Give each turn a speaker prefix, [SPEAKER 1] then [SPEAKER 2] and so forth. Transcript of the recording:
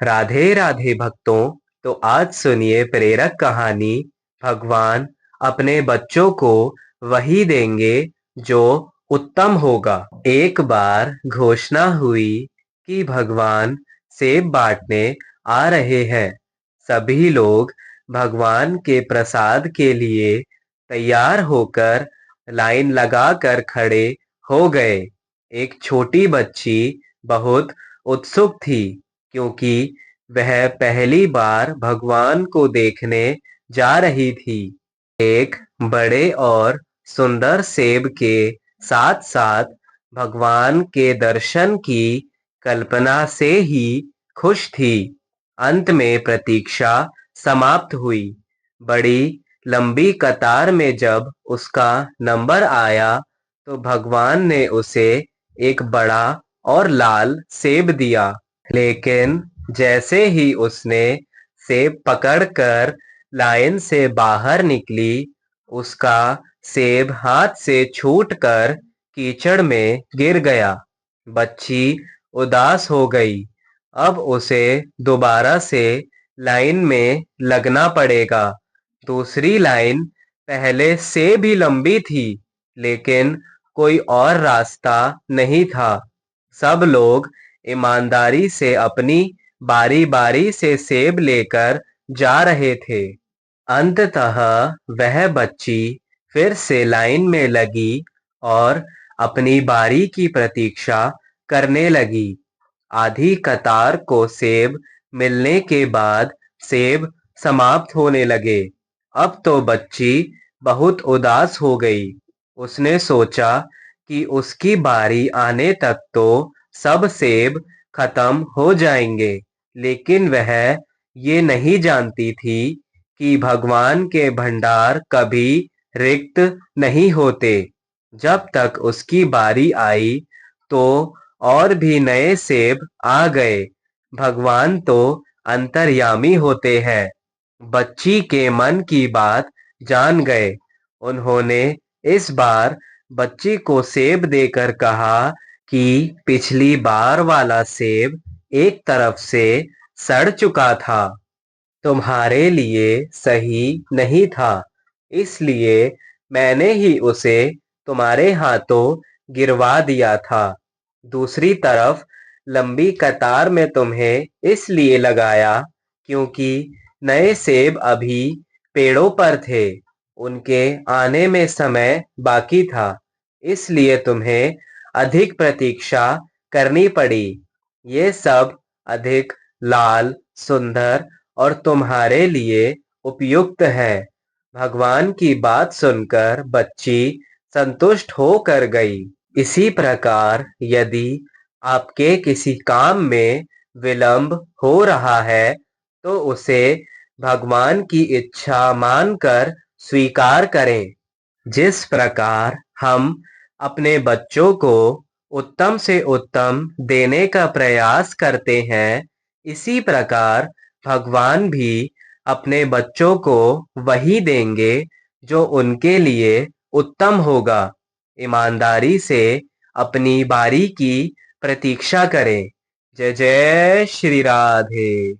[SPEAKER 1] राधे राधे भक्तों। तो आज सुनिए प्रेरक कहानी। भगवान अपने बच्चों को वही देंगे जो उत्तम होगा। एक बार घोषणा हुई कि भगवान सेब बांटने आ रहे हैं। सभी लोग भगवान के प्रसाद के लिए तैयार होकर लाइन लगाकर खड़े हो गए। एक छोटी बच्ची बहुत उत्सुक थी, क्योंकि वह पहली बार भगवान को देखने जा रही थी। एक बड़े और सुंदर सेब के साथ साथ भगवान के दर्शन की कल्पना से ही खुश थी। अंत में प्रतीक्षा समाप्त हुई। बड़ी लंबी कतार में जब उसका नंबर आया तो भगवान ने उसे एक बड़ा और लाल सेब दिया। लेकिन जैसे ही उसने सेब पकड़कर लाइन से बाहर निकली, उसका सेब हाथ से छूटकर कीचड़ में गिर गया। बच्ची उदास हो गई। अब उसे दोबारा से लाइन में लगना पड़ेगा। दूसरी लाइन पहले से भी लंबी थी, लेकिन कोई और रास्ता नहीं था। सब लोग ईमानदारी से अपनी बारी बारी से सेब लेकर जा रहे थे। अंततः वह बच्ची फिर से लाइन में लगी और अपनी बारी की प्रतीक्षा करने लगी। आधी कतार को सेब मिलने के बाद सेब समाप्त होने लगे। अब तो बच्ची बहुत उदास हो गई। उसने सोचा कि उसकी बारी आने तक तो सब सेब खत्म हो जाएंगे, लेकिन वह ये नहीं जानती थी कि भगवान के भंडार कभी रिक्त नहीं होते। जब तक उसकी बारी आई तो और भी नए सेब आ गए। भगवान तो अंतर्यामी होते हैं। बच्ची के मन की बात जान गए। उन्होंने इस बार बच्ची को सेब देकर कहा कि पिछली बार वाला सेब एक तरफ से सड़ चुका था, तुम्हारे लिए सही नहीं था, इसलिए मैंने ही उसे तुम्हारे हाथों गिरवा दिया था। दूसरी तरफ लंबी कतार में तुम्हें इसलिए लगाया क्योंकि नए सेब अभी पेड़ों पर थे, उनके आने में समय बाकी था, इसलिए तुम्हें अधिक प्रतीक्षा करनी पड़ी। ये सब अधिक लाल, सुंदर और तुम्हारे लिए उपयुक्त है। भगवान की बात सुनकर बच्ची संतुष्ट होकर गई। इसी प्रकार यदि आपके किसी काम में विलंब हो रहा है तो उसे भगवान की इच्छा मानकर स्वीकार करें। जिस प्रकार हम अपने बच्चों को उत्तम से उत्तम देने का प्रयास करते हैं, इसी प्रकार भगवान भी अपने बच्चों को वही देंगे जो उनके लिए उत्तम होगा। ईमानदारी से अपनी बारी की प्रतीक्षा करें। जय जय श्री राधे।